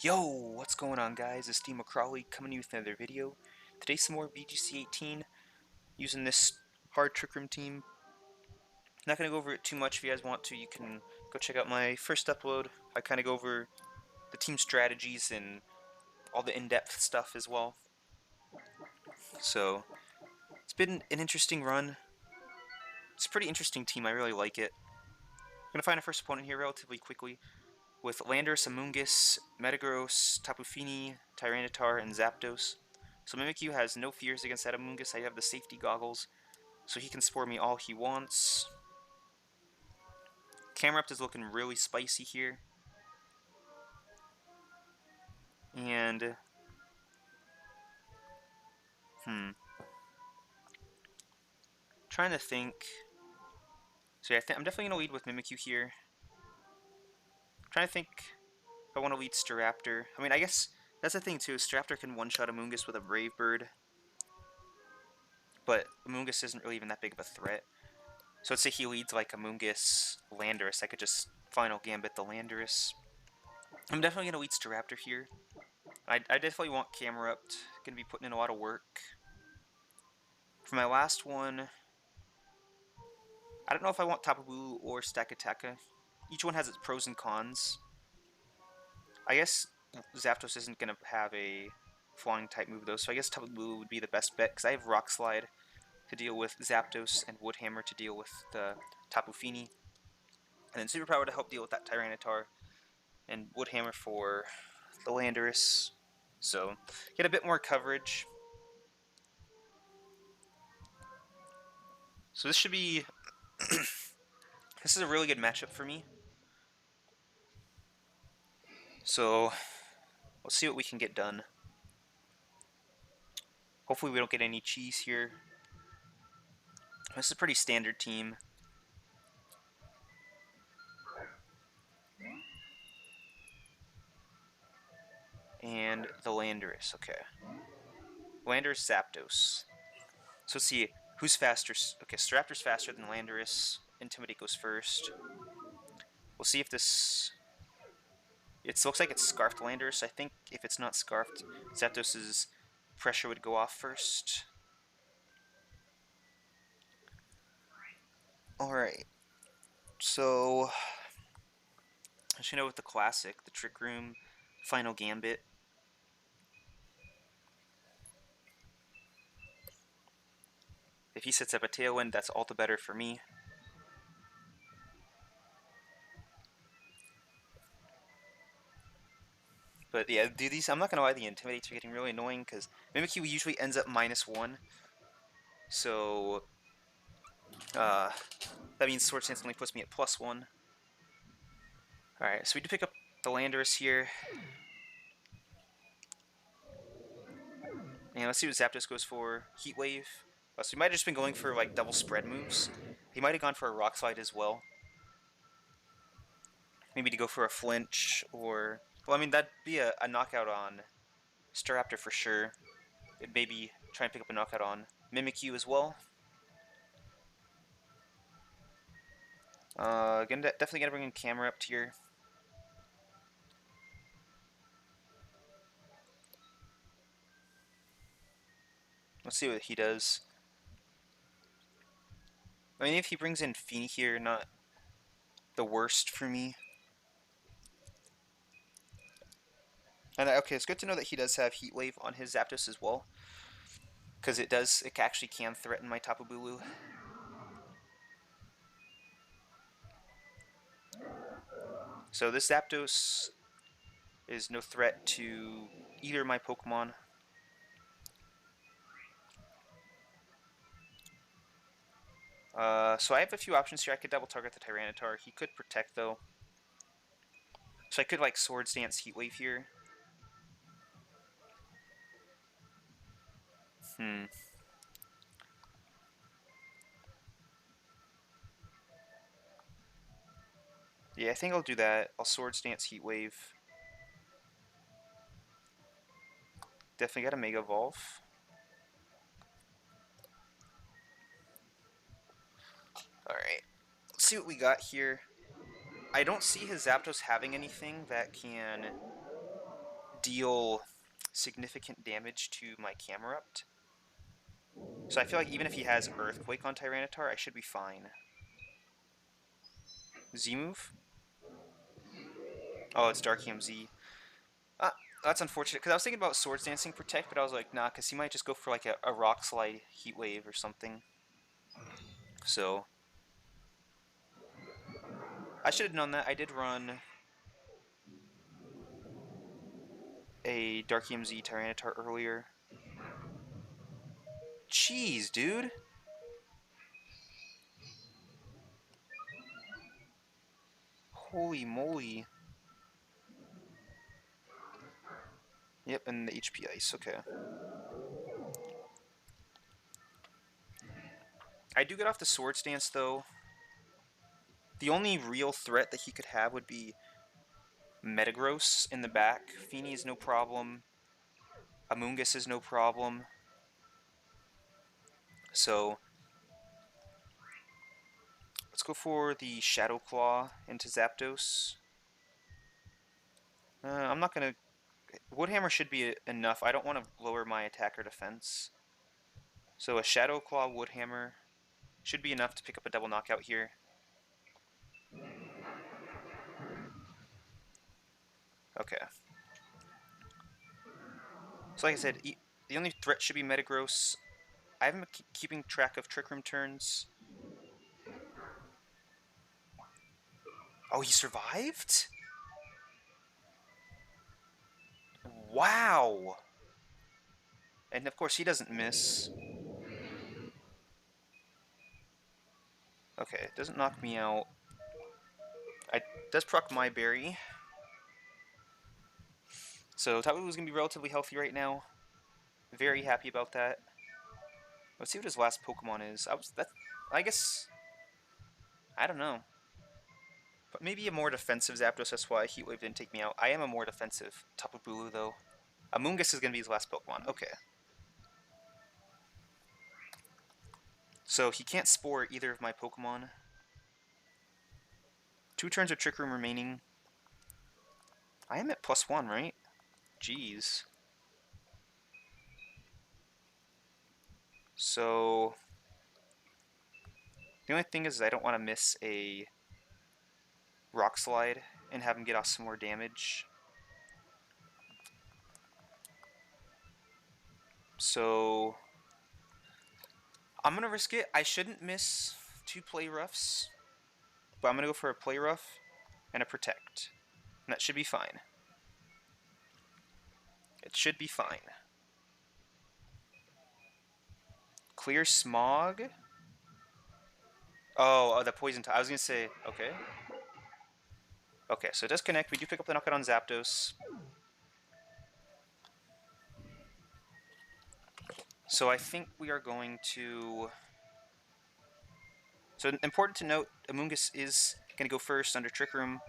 Yo, what's going on guys? It's Steve McCrawley coming to you with another video. Today some more VGC 18 using this hard trick room team. Not going to go over it too much. If you guys want to, you can go check out my first upload. I kind of go over the team strategies and all the in-depth stuff as well. So, it's been an interesting run. It's a pretty interesting team, I really like it. I'm going to find a first opponent here relatively quickly with Landorus, Amoonguss, Metagross, Tapu Fini, Tyranitar, and Zapdos. So Mimikyu has no fears against that Amoonguss. I have the safety goggles, so he can spore me all he wants. Camerupt is looking really spicy here. And, trying to think. So yeah, I'm definitely going to lead with Mimikyu here. I'm trying to think if I want to lead Staraptor. I mean, I guess that's the thing too. Staraptor can one-shot Amoonguss with a Brave Bird. But Amoonguss isn't really even that big of a threat. So let's say he leads like Amoonguss, Landorus. I could just Final Gambit the Landorus. I'm definitely going to lead Staraptor here. I definitely want Camerupt. Going to be putting in a lot of work. For my last one, I don't know if I want Tapu Bulu or Stakataka. Each one has its pros and cons. I guess Zapdos isn't going to have a flying type move though, so I guess Tapu Bulu would be the best bet because I have Rock Slide to deal with Zapdos and Wood Hammer to deal with the Tapu Fini. And then Super Power to help deal with that Tyranitar, and Wood Hammer for the Landorus. So, get a bit more coverage. So this should be... this is a really good matchup for me. So, let's see what we can get done. Hopefully we don't get any cheese here. This is a pretty standard team. And the Landorus, okay. Landorus, Zapdos. So let's see, who's faster? Okay, Staraptor's faster than Landorus. Intimidate goes first. We'll see if this... It looks like it's Scarfed Landorus. I think if it's not Scarfed, Zapdos's pressure would go off first. Alright. So... I should know with the classic, the Trick Room, Final Gambit. If he sets up a Tailwind, that's all the better for me. But yeah, dude, I'm not gonna lie, the Intimidates are getting really annoying because Mimikyu usually ends up -1. So, that means Sword Stance only puts me at +1. Alright, so we do pick up the Landorus here. And let's see what Zapdos goes for. Heat Wave. So he might have just been going for like double spread moves. He might have gone for a Rock Slide as well. Maybe to go for a flinch or... Well, I mean, that'd be a knockout on Staraptor for sure. It'd maybe try and pick up a knockout on Mimikyu as well. Definitely gonna bring in Camerupt here. Let's see what he does. I mean, if he brings in Fini here, not the worst for me. And okay, it's good to know that he does have Heat Wave on his Zapdos as well, because it actually can threaten my Tapu Bulu. So this Zapdos is no threat to either of my Pokemon. So I have a few options here. I could double target the Tyranitar. He could protect though. So I could like Swords Dance Heat Wave here. Yeah, I think I'll do that. I'll Swords Dance Heat Wave. Definitely got a Mega Evolve. Alright, let's see what we got here. I don't see his Zapdos having anything that can deal significant damage to my Camerupt. So I feel like even if he has Earthquake on Tyranitar, I should be fine. Z-move? Oh, it's Darkium Z. That's unfortunate, because I was thinking about Swords Dancing Protect, but I was like, nah, because he might just go for like a Rock Slide Heat Wave or something. So I should have known that. I did run a Darkium Z Tyranitar earlier. Jeez, dude. Holy moly. Yep, and the HP Ice, okay. I do get off the Swords Dance, though. The only real threat that he could have would be Metagross in the back. Feeny is no problem. Amoonguss is no problem. So let's go for the Shadow Claw into Zapdos. I'm not going to... Woodhammer should be enough. I don't want to lower my attack or defense. So a Shadow Claw Woodhammer should be enough to pick up a double knockout here. Okay. So like I said, the only threat should be Metagross. I haven't been keeping track of Trick Room turns. Oh, he survived? Wow! And of course he doesn't miss. Okay, it doesn't knock me out. It does proc my berry. So Tapu Bulu's gonna be relatively healthy right now. Very happy about that. Let's see what his last Pokemon is. I guess, I don't know. But maybe a more defensive Zapdos, that's why Heat Wave didn't take me out. I am a more defensive Tapu Bulu, though. Amoonguss is going to be his last Pokemon. Okay. So he can't Spore either of my Pokemon. 2 turns of Trick Room remaining. I am at +1, right? Jeez. So the only thing is I don't want to miss a Rock Slide and have him get off some more damage. So I'm going to risk it. I shouldn't miss 2 Play Roughs, but I'm going to go for a Play Rough and a Protect. And that should be fine. It should be fine. Clear Smog? Oh, the Poison type. I was going to say, okay. Okay, so it does connect. We do pick up the knockout on Zapdos. So I think we are going to... So important to note, Amoonguss is going to go first under Trick Room.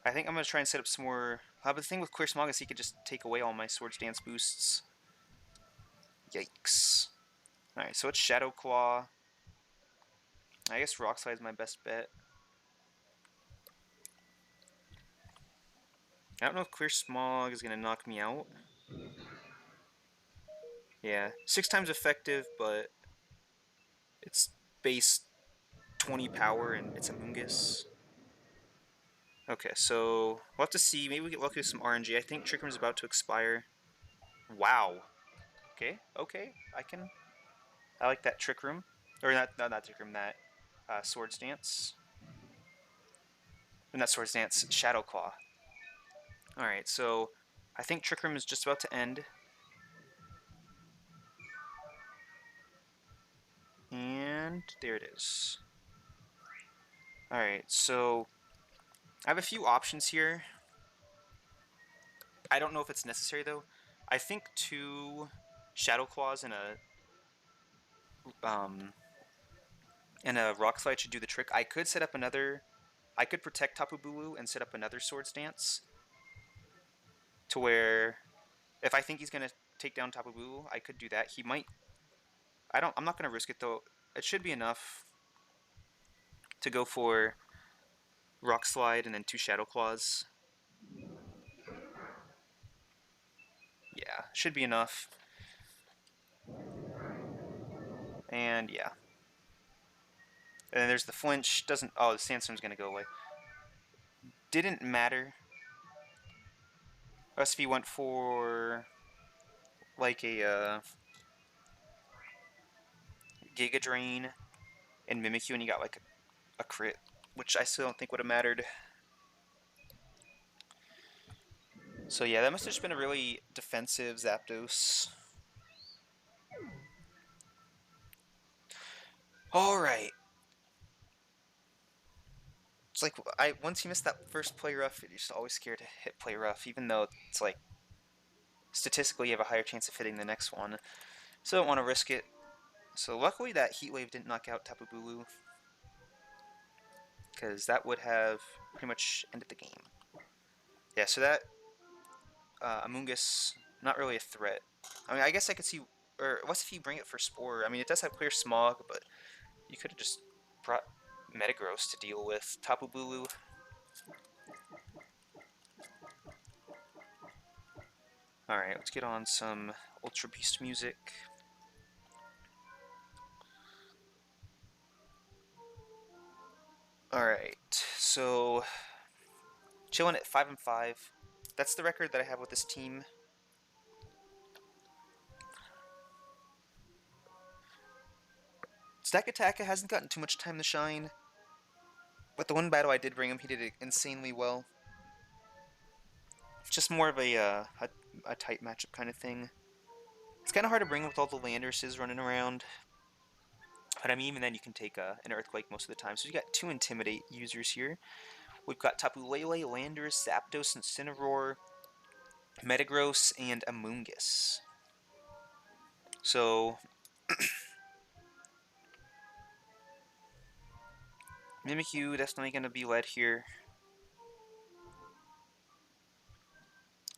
I think I'm going to try and set up some more... but the thing with Clear Smog is he could just take away all my Swords Dance boosts. Yikes. Alright, so it's Shadow Claw. I guess Rock Slide is my best bet. I don't know if Clear Smog is going to knock me out. Yeah, 6 times effective, but it's base 20 power and it's Amoonguss. Okay, so we'll have to see. Maybe we get lucky with some RNG. I think Trick Room is about to expire. Wow. Okay, okay. I like that Trick Room. Or not Trick Room, that Swords Dance. Not Swords Dance, Shadow Claw. Alright, so I think Trick Room is just about to end. And there it is. Alright, so I have a few options here. I don't know if it's necessary though. I think 2 Shadow Claws and a Rock Slide should do the trick. I could set up another... I could protect Tapu Bulu and set up another Swords Dance. To where... If I think he's going to take down Tapu Bulu, I could do that. He might... I'm not going to risk it though. It should be enough to go for Rock Slide and then 2 Shadow Claws. Should be enough. And yeah. And then there's the flinch. Doesn't. Oh, the sandstorm's gonna go away. Didn't matter. Unless if he went for like a Giga Drain and Mimikyu and he got like a crit, which I still don't think would have mattered. So yeah, that must have just been a really defensive Zapdos. Alright. It's like, once you miss that first play rough, you're just always scared to hit play rough, even though it's like, statistically you have a higher chance of hitting the next one. So I don't want to risk it. So luckily that Heat Wave didn't knock out Tapu Bulu, because that would have pretty much ended the game. Yeah, so that Amoonguss, not really a threat. I mean, I guess I could see, or what's if you bring it for Spore? I mean, it does have Clear Smog, but you could have just brought Metagross to deal with Tapu Bulu. Alright, let's get on some Ultra Beast music. Alright, so chilling at 5-5. That's the record that I have with this team. Stakataka hasn't gotten too much time to shine, but the one battle I did bring him, he did it insanely well. Just more of a tight matchup kind of thing. It's kind of hard to bring with all the Landerses running around. But I mean, even then you can take an Earthquake most of the time. So you got 2 Intimidate users here. We've got Tapu Lele, Landorus, Zapdos, Incineroar, Metagross, and Amoonguss. So Mimikyu definitely going to be led here.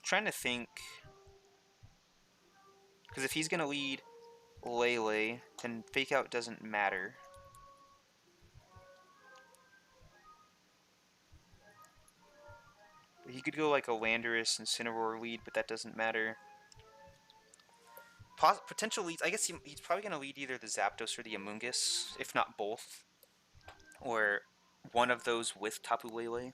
Trying to think, because if he's going to lead Lele, then Fake Out doesn't matter. He could go like a Landorus and Incineroar lead, but that doesn't matter. Potential leads, I guess he's probably going to lead either the Zapdos or the Amoonguss, if not both. Or one of those with Tapu Lele.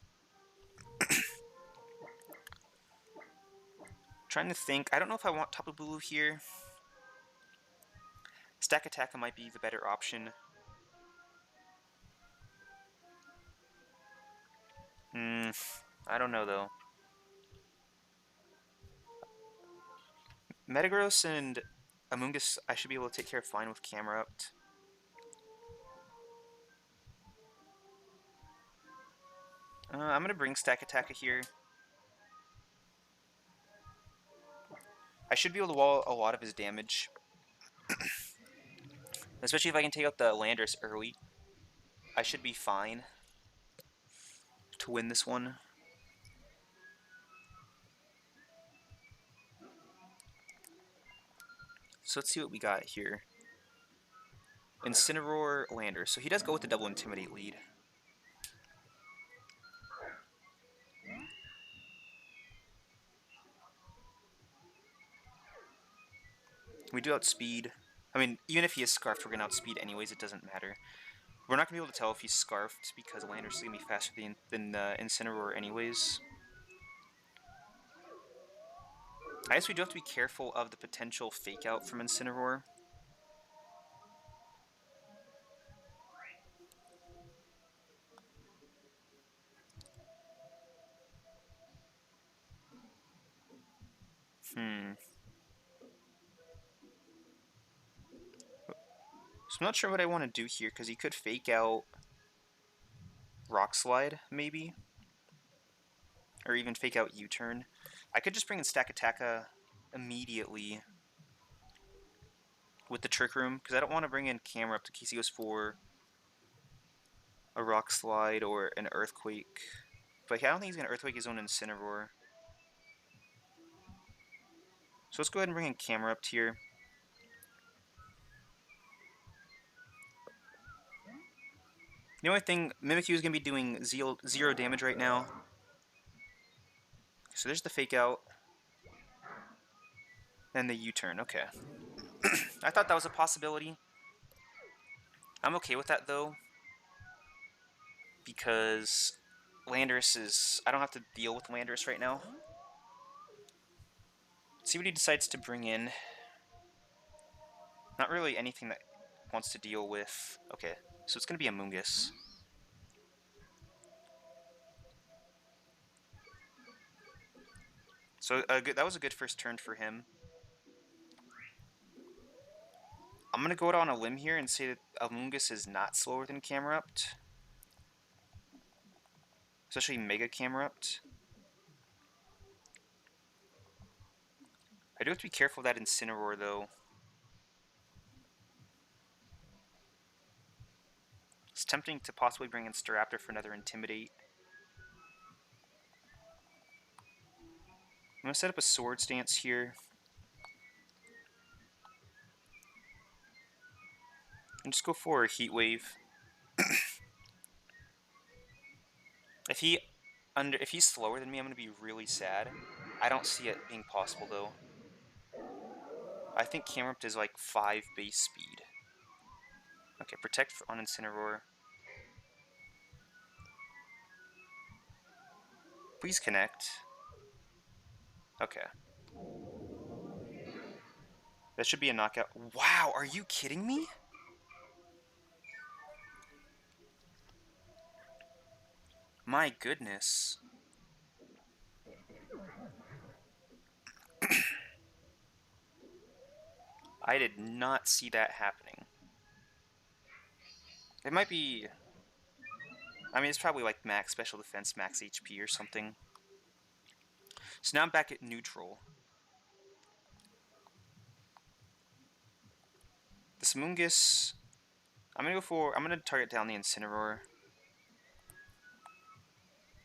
Trying to think, I don't know if I want Tapu Bulu here. Stakataka might be the better option. I don't know though. Metagross and Amoonguss I should be able to take care of fine with Camerupt. I'm going to bring Stakataka here. I should be able to wall a lot of his damage. Especially if I can take out the Landorus early. I should be fine to win this one. So let's see what we got here. Incineroar, Landorus. So he does go with the double Intimidate lead. We do outspeed. I mean, even if he is Scarfed, we're going to outspeed anyways. It doesn't matter. We're not going to be able to tell if he's Scarfed because Landorus is going to be faster than Incineroar anyways. I guess we do have to be careful of the potential Fake Out from Incineroar. So I'm not sure what I want to do here, because he could Fake Out Rock Slide, maybe? Or even Fake Out U-Turn. I could just bring in Stakataka immediately with the Trick Room, because I don't want to bring in Camerupt in case he goes for a Rock Slide or an Earthquake. But yeah, I don't think he's going to Earthquake his own Incineroar. So let's go ahead and bring in Camerupt here. The only thing, Mimikyu is going to be doing 0 damage right now. So there's the Fake Out. Then the U-turn, okay. I thought that was a possibility. I'm okay with that, though, because Landorus is... I don't have to deal with Landorus right now. Let's see what he decides to bring in. Not really anything that wants to deal with... Okay, so it's going to be a Mungus. So that was a good first turn for him. I'm going to go out on a limb here and say that Amoonguss is not slower than Camerupt. Especially Mega Camerupt. I do have to be careful of that Incineroar, though. It's tempting to possibly bring in Staraptor for another Intimidate. I'm going to set up a Swords Dance here. And just go for a Heat Wave. If he's slower than me, I'm going to be really sad. I don't see it being possible, though. I think Camerupt is like 5 base speed. Okay, Protect on Incineroar. Please connect. Okay. That should be a knockout. Wow, are you kidding me? My goodness. I did not see that happening. It might be... I mean, it's probably like max special defense, max HP or something. So now I'm back at neutral. This Mungus... I'm gonna target down the Incineroar.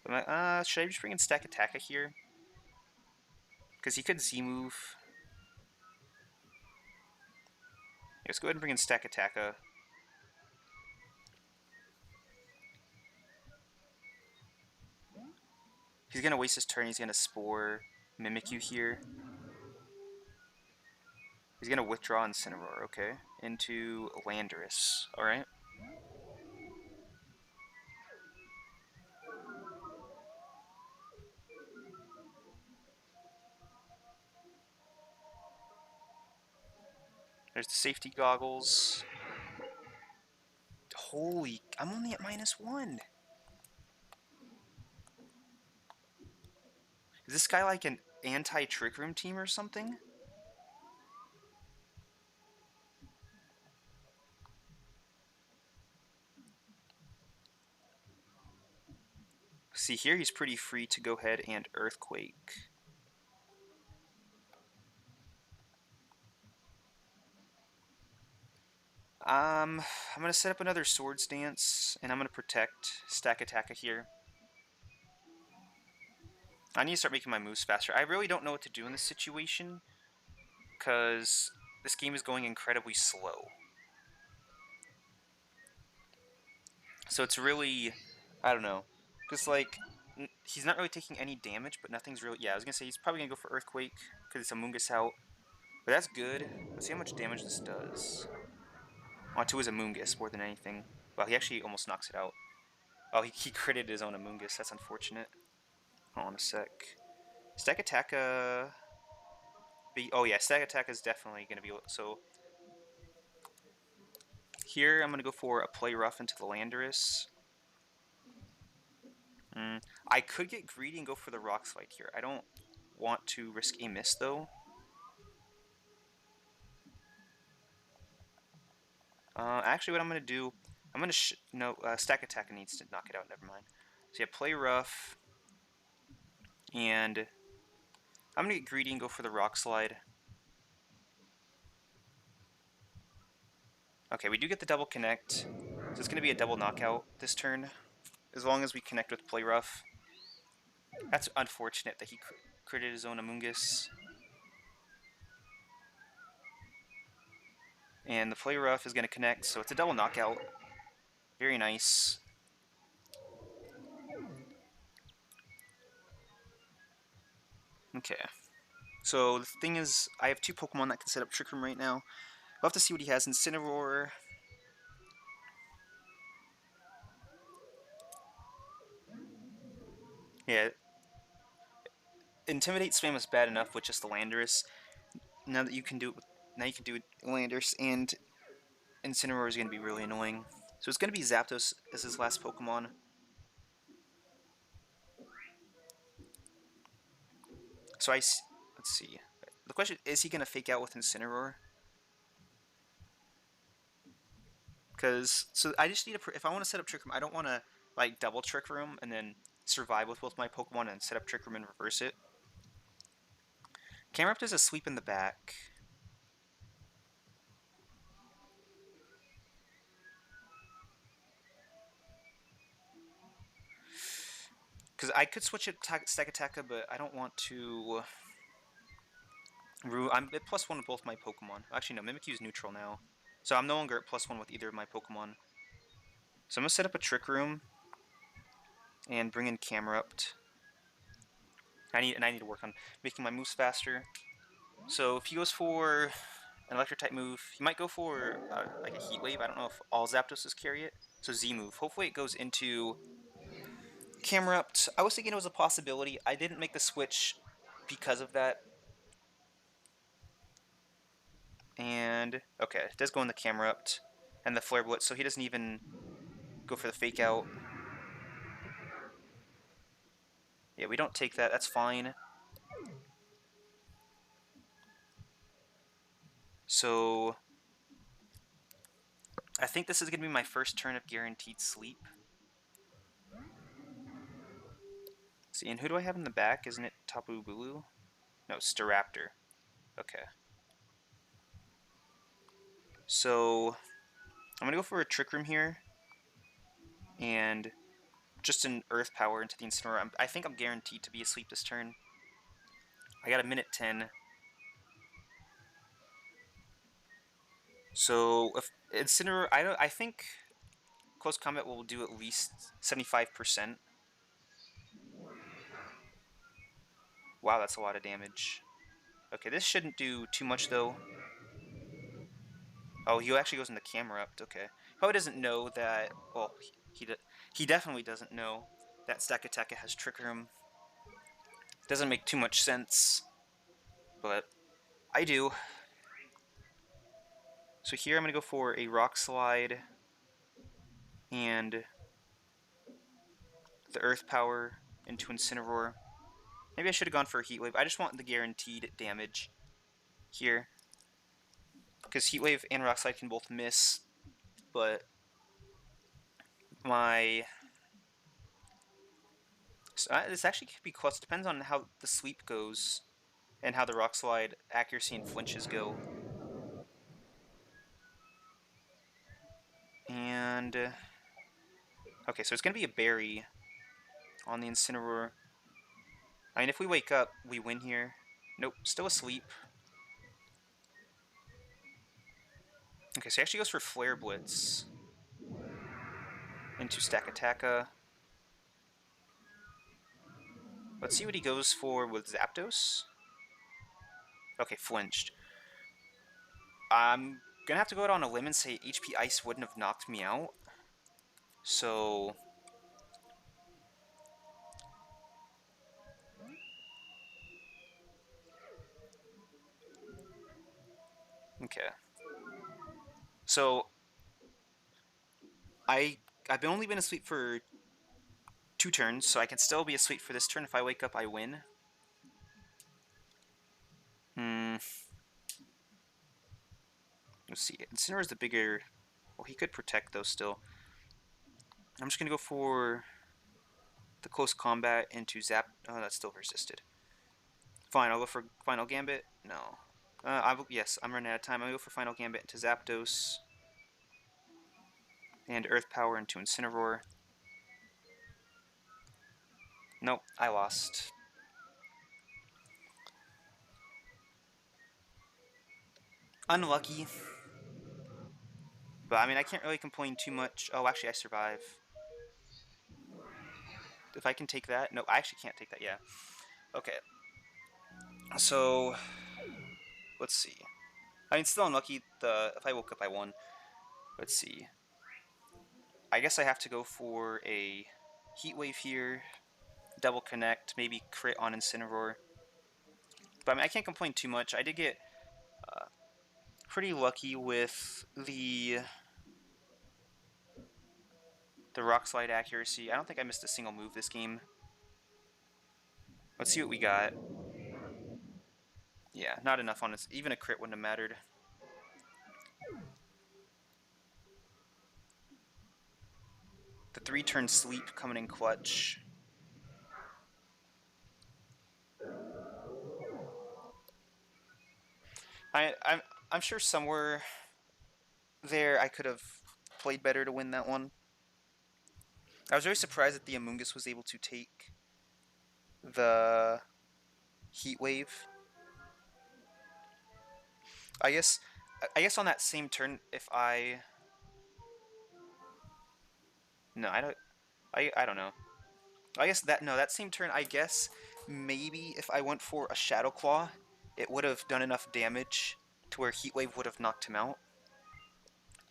Should I just bring in Stakataka here? Because he could Z-move. Yeah, let's go ahead and bring in Stakataka. He's gonna waste his turn, he's gonna Spore Mimikyu here. He's gonna withdraw Incineroar, okay. Into Landorus, alright. There's the safety goggles. Holy, I'm only at -1. Is this guy like an anti-Trick Room team or something? See, here he's pretty free to go ahead and Earthquake. I'm going to set up another Swords Dance, and I'm going to protect Stakataka here. I need to start making my moves faster. I really don't know what to do in this situation, because this game is going incredibly slow. So it's really, I don't know, because like, he's not really taking any damage, but nothing's really, yeah, I was going to say he's probably going to go for Earthquake, because it's a Mungus out. But that's good. Let's see how much damage this does. Onto his Amoonguss more than anything. Well, he actually almost knocks it out. Oh, he critted his own Amoonguss. That's unfortunate. Hold on a sec. Stakataka... Oh yeah, Stakataka is definitely going to be... So, here I'm going to go for a Play Rough into the Landorus. I could get greedy and go for the Rock Slide here. I don't want to risk a miss, though. Actually, what I'm going to do... I'm going to... No, Stakataka needs to knock it out. Never mind. So yeah, Play Rough. And I'm going to get greedy and go for the Rock Slide. Okay, we do get the double connect. So it's going to be a double knockout this turn, as long as we connect with Play Rough. That's unfortunate that he critted his own Amoonguss. And the Play Rough is going to connect, so it's a double knockout. Very nice. Okay. So the thing is, I have 2 Pokemon that can set up Trick Room right now. We'll have to see what he has. Incineroar. Yeah. Intimidate spam was bad enough with just the Landorus. Now that you can do it with, now you can do it Landorus, and Incineroar is going to be really annoying. So it's going to be Zapdos as his last Pokemon. So let's see. The question is he going to fake out with Incineroar? Because so I just need to, if I want to set up Trick Room, I don't want to like double Trick Room and then survive with both my Pokemon and set up Trick Room and reverse it. Camerupt does a sweep in the back. Because I could switch it to Stakataka, but I don't want to. I'm at +1 with both my Pokemon. Actually, no, Mimikyu's neutral now. So I'm no longer at +1 with either of my Pokemon. So I'm going to set up a Trick Room and bring in Camerupt. I need to work on making my moves faster. So if he goes for an Electric type move, he might go for like a Heat Wave. I don't know if all Zapdoses carry it. So Z move. Hopefully it goes into Camerupt. I was thinking it was a possibility. I didn't make the switch because of that. And okay, it does go in the Camerupt and the Flare Blitz, so he doesn't even go for the Fake Out. Yeah, we don't take that. That's fine. So I think this is going to be my first turn of guaranteed sleep. See, and who do I have in the back? Isn't it Tapu Bulu? No, Staraptor. Okay. So I'm going to go for a Trick Room here. And just an Earth Power into the Incineroar. I think I'm guaranteed to be asleep this turn. I got a minute 10. So if Incineroar, I think Close Combat will do at least 75%. Wow, that's a lot of damage. Okay, this shouldn't do too much though. Oh, he actually goes in the Camerupt. Okay, probably doesn't know that. Well, he definitely doesn't know that Stakataka has Trick Room. Doesn't make too much sense, but I do. So here I'm gonna go for a Rock Slide and the Earth Power into Incineroar. Maybe I should have gone for a Heat Wave. I just want the guaranteed damage here, because Heat Wave and Rock Slide can both miss, but my this actually could be close. Depends on how the sweep goes and how the Rock Slide accuracy and flinches go. And okay, so it's gonna be a berry on the Incineroar. I mean, if we wake up, we win here. Nope, still asleep. Okay, so he actually goes for Flare Blitz into Stakataka. Let's see what he goes for with Zapdos. Okay, flinched. I'm gonna have to go out on a limb and say HP Ice wouldn't have knocked me out. So okay. So I've only been asleep for 2 turns, so I can still be asleep for this turn. If I wake up, I win. Let's see. Incineroar is the bigger. Well, he could protect though still. I'm just gonna go for the Close Combat into Zap. Oh, that's still resisted. Fine, I'll go for Final Gambit. No. Yes, I'm running out of time. I'll go for Final Gambit into Zapdos. And Earth Power into Incineroar. Nope, I lost. Unlucky. But, I mean, I can't really complain too much. Oh, actually, I survive. If I can take that. No, I actually can't take that, yeah. Okay. So, let's see. I mean, still unlucky. If I woke up, I won. Let's see. I guess I have to go for a Heat Wave here, double connect, maybe crit on Incineroar. But I mean, I can't complain too much. I did get pretty lucky with the Rock Slide accuracy. I don't think I missed a single move this game. Let's see what we got. Yeah, not enough on it. Even a crit wouldn't have mattered. The 3-turn sleep coming in clutch. I'm sure somewhere there I could have played better to win that one. I was very surprised that the Amoonguss was able to take the Heat Wave. I guess on that same turn, if I no, I don't know. I guess that same turn, I guess maybe if I went for a Shadow Claw, it would have done enough damage to where Heat Wave would have knocked him out.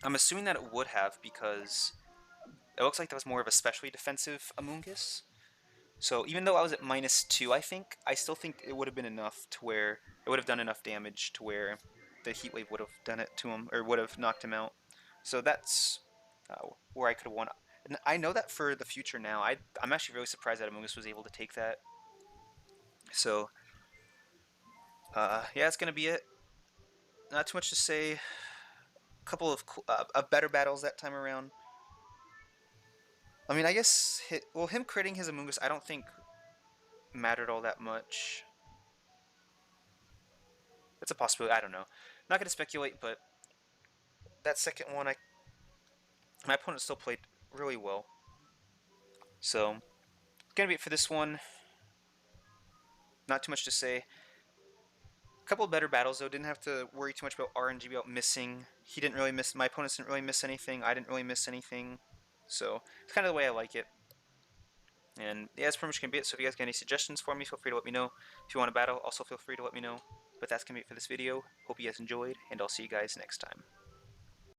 I'm assuming that it would have because it looks like that was more of a specially defensive Amoonguss. So even though I was at -2, I still think it would have been enough to where it would have done enough damage to where the Heat Wave would have done it to him, or would have knocked him out. So that's where I could have won. And I know that for the future now. I'm actually really surprised that Amoonguss was able to take that. So, yeah, that's going to be it. Not too much to say. A couple of better battles that time around. I mean, I guess him critting his Amoonguss, I don't think mattered all that much. It's a possibility. I don't know. Not going to speculate, but that second one, my opponent still played really well. So, gonna be it for this one. Not too much to say. A couple of better battles though. Didn't have to worry too much about RNG about missing. He didn't really miss. My opponents didn't really miss anything. I didn't really miss anything. So it's kind of the way I like it. And yeah, that's pretty much gonna be it. So if you guys got any suggestions for me, feel free to let me know. If you want to battle, also feel free to let me know. But that's gonna be it for this video. Hope you guys enjoyed, and I'll see you guys next time.